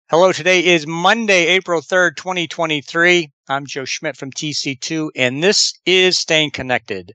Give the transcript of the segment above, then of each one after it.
Hello, today is Monday, April 3rd, 2023. I'm Joe Schmidt from TC2, and this is Staying Connected.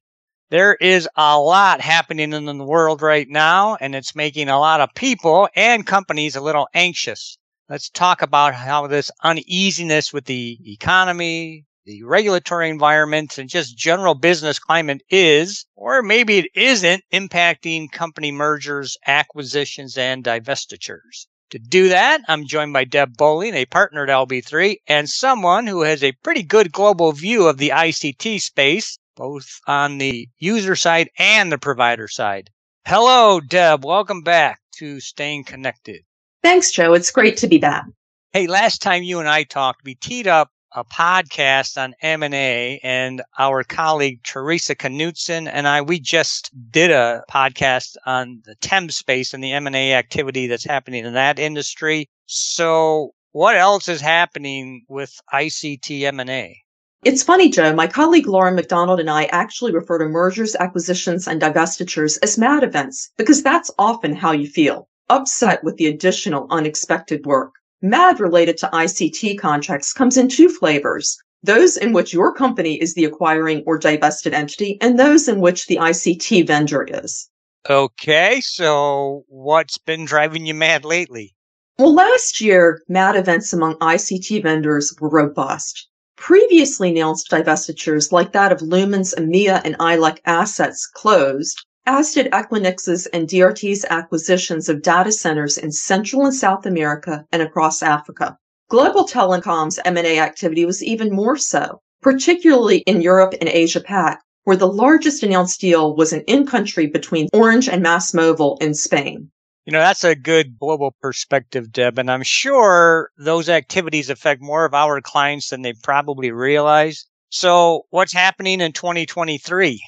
There is a lot happening in the world right now, and it's making a lot of people and companies a little anxious. Let's talk about how this uneasiness with the economy, the regulatory environment, and just general business climate is, or maybe it isn't, impacting company mergers, acquisitions, and divestitures. To do that, I'm joined by Deb Boehling, a partner at LB3, and someone who has a pretty good global view of the ICT space, both on the user side and the provider side. Hello, Deb. Welcome back to Staying Connected. Thanks, Joe. It's great to be back. Hey, last time you and I talked, we teed up a podcast on M&A, and our colleague Teresa Knutson and we just did a podcast on the TEM space and the M&A activity that's happening in that industry. So what else is happening with ICT M&A? It's funny, Joe. My colleague Lauren McDonald and I actually refer to mergers, acquisitions, and divestitures as mad events because that's often how you feel, upset with the additional unexpected work. MAD related to ICT contracts comes in two flavors, those in which your company is the acquiring or divested entity and those in which the ICT vendor is. Okay, so what's been driving you mad lately? Well, last year, MAD events among ICT vendors were robust. Previously announced divestitures like that of Lumen's EMEA and ILEC assets closed, as did Equinix's and DRT's acquisitions of data centers in Central and South America and across Africa. Global telecoms M&A activity was even more so, particularly in Europe and Asia-Pac, where the largest announced deal was an in-country between Orange and MásMóvil in Spain. You know, that's a good global perspective, Deb, and I'm sure those activities affect more of our clients than they probably realize. So what's happening in 2023?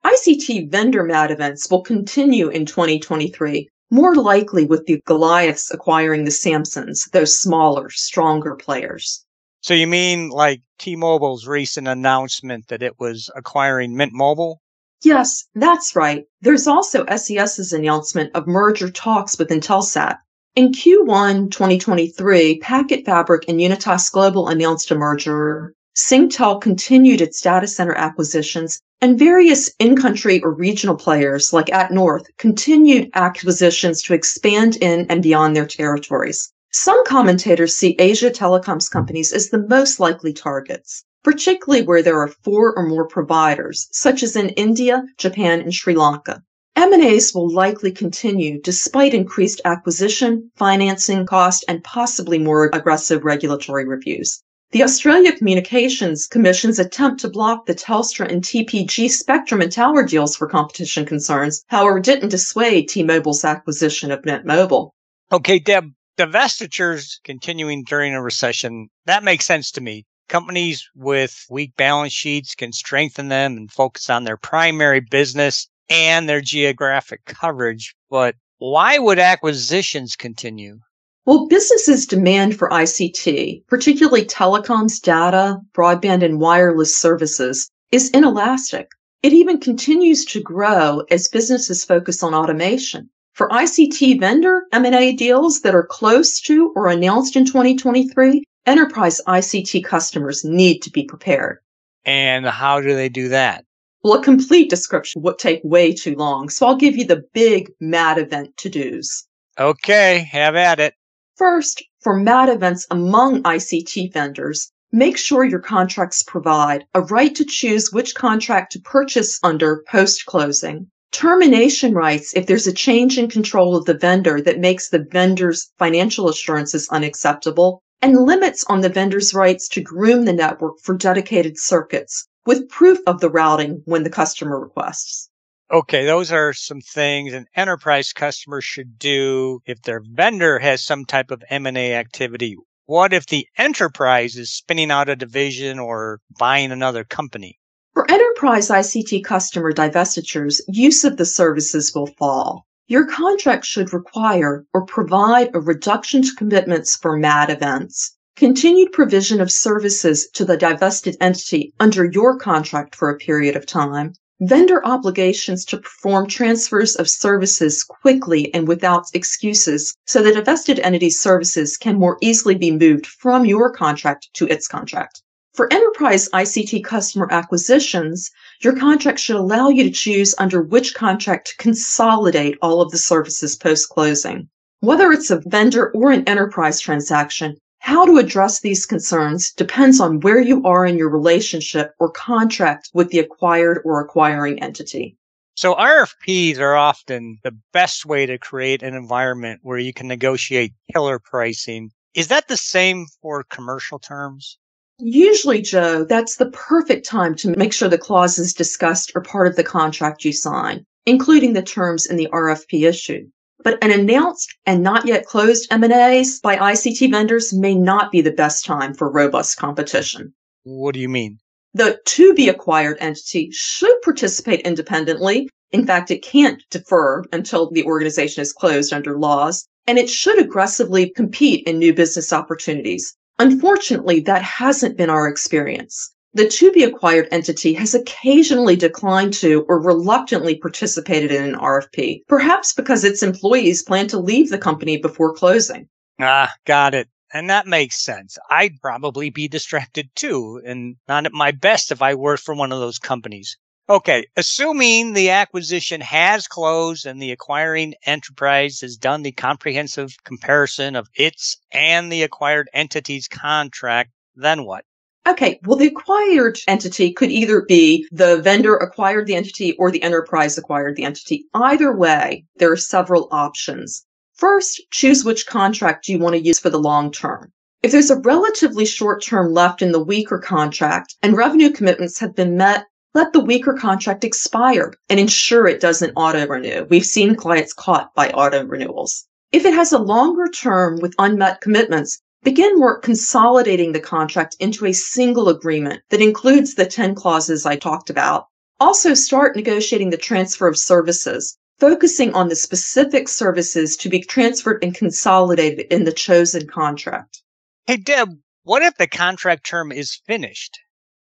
ICT vendor MAD events will continue in 2023, more likely with the Goliaths acquiring the Samsons, those smaller, stronger players. So you mean like T-Mobile's recent announcement that it was acquiring Mint Mobile? Yes, that's right. There's also SES's announcement of merger talks with Intelsat. In Q1 2023, Packet Fabric and Unitas Global announced a merger. Singtel continued its data center acquisitions, and various in-country or regional players like atNorth continued acquisitions to expand in and beyond their territories. Some commentators see Asia telecoms companies as the most likely targets, particularly where there are 4 or more providers, such as in India, Japan, and Sri Lanka. M&As will likely continue despite increased acquisition, financing cost, and possibly more aggressive regulatory reviews. The Australia Communications Commission's attempt to block the Telstra and TPG spectrum and tower deals for competition concerns, however, didn't dissuade T-Mobile's acquisition of Mint Mobile. Okay, Deb, divestitures continuing during a recession, that makes sense to me. Companies with weak balance sheets can strengthen them and focus on their primary business and their geographic coverage. But why would acquisitions continue? Well, businesses' demand for ICT, particularly telecoms, data, broadband, and wireless services, is inelastic. It even continues to grow as businesses focus on automation. For ICT vendor M&A deals that are close to or announced in 2023, enterprise ICT customers need to be prepared. And how do they do that? Well, a complete description would take way too long, so I'll give you the big MAD event to-dos. Okay, have at it. First, for MAD events among ICT vendors, make sure your contracts provide a right to choose which contract to purchase under post-closing, termination rights if there's a change in control of the vendor that makes the vendor's financial assurances unacceptable, and limits on the vendor's rights to groom the network for dedicated circuits, with proof of the routing when the customer requests. Okay, those are some things an enterprise customer should do if their vendor has some type of M&A activity. What if the enterprise is spinning out a division or buying another company? For enterprise ICT customer divestitures, use of the services will fall. Your contract should require or provide a reduction to commitments for MAD events, continued provision of services to the divested entity under your contract for a period of time, Vendor obligations to perform transfers of services quickly and without excuses so that a vested entity's services can more easily be moved from your contract to its contract. For enterprise ICT customer acquisitions, your contract should allow you to choose under which contract to consolidate all of the services post-closing. Whether it's a vendor or an enterprise transaction, how to address these concerns depends on where you are in your relationship or contract with the acquired or acquiring entity. So RFPs are often the best way to create an environment where you can negotiate killer pricing. Is that the same for commercial terms? Usually, Joe, that's the perfect time to make sure the clauses discussed are part of the contract you sign, including the terms in the RFP issued. But an announced and not yet closed M&As by ICT vendors may not be the best time for robust competition. What do you mean? The to-be-acquired entity should participate independently. In fact, it can't defer until the organization is closed under laws, and it should aggressively compete in new business opportunities. Unfortunately, that hasn't been our experience. The to-be-acquired entity has occasionally declined to or reluctantly participated in an RFP, perhaps because its employees plan to leave the company before closing. Got it. And that makes sense. I'd probably be distracted too, and not at my best if I worked for one of those companies. Okay, assuming the acquisition has closed and the acquiring enterprise has done the comprehensive comparison of its and the acquired entity's contract, then what? Okay, well, the acquired entity could either be the vendor acquired the entity or the enterprise acquired the entity. Either way, there are several options. First, choose which contract you want to use for the long term. If there's a relatively short term left in the weaker contract and revenue commitments have been met, let the weaker contract expire and ensure it doesn't auto-renew. We've seen clients caught by auto-renewals. If it has a longer term with unmet commitments, begin work consolidating the contract into a single agreement that includes the 10 clauses I talked about. Also, start negotiating the transfer of services, focusing on the specific services to be transferred and consolidated in the chosen contract. Hey, Deb, what if the contract term is finished?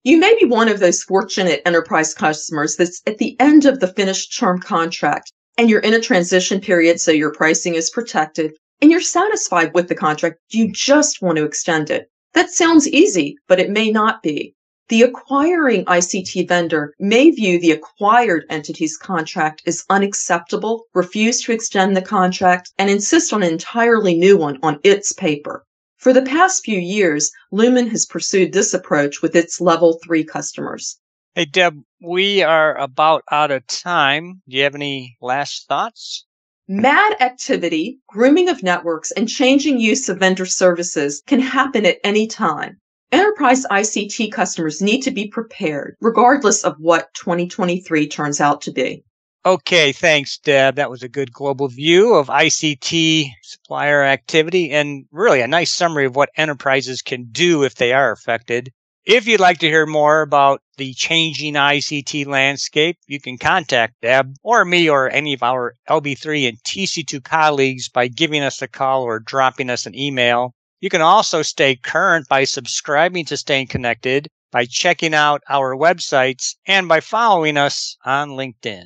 You may be one of those fortunate enterprise customers that's at the end of the finished term contract and you're in a transition period, so your pricing is protected and you're satisfied with the contract. You just want to extend it. That sounds easy, but it may not be. The acquiring ICT vendor may view the acquired entity's contract as unacceptable, refuse to extend the contract, and insist on an entirely new one on its paper. For the past few years, Lumen has pursued this approach with its level 3 customers. Hey, Deb, we are about out of time. Do you have any last thoughts? Mad activity, grooming of networks, and changing use of vendor services can happen at any time. Enterprise ICT customers need to be prepared, regardless of what 2023 turns out to be. Okay, thanks, Deb. That was a good global view of ICT supplier activity and really a nice summary of what enterprises can do if they are affected. If you'd like to hear more about the changing ICT landscape, you can contact Deb or me or any of our LB3 and TC2 colleagues by giving us a call or dropping us an email. You can also stay current by subscribing to Staying Connected, by checking out our websites, and by following us on LinkedIn.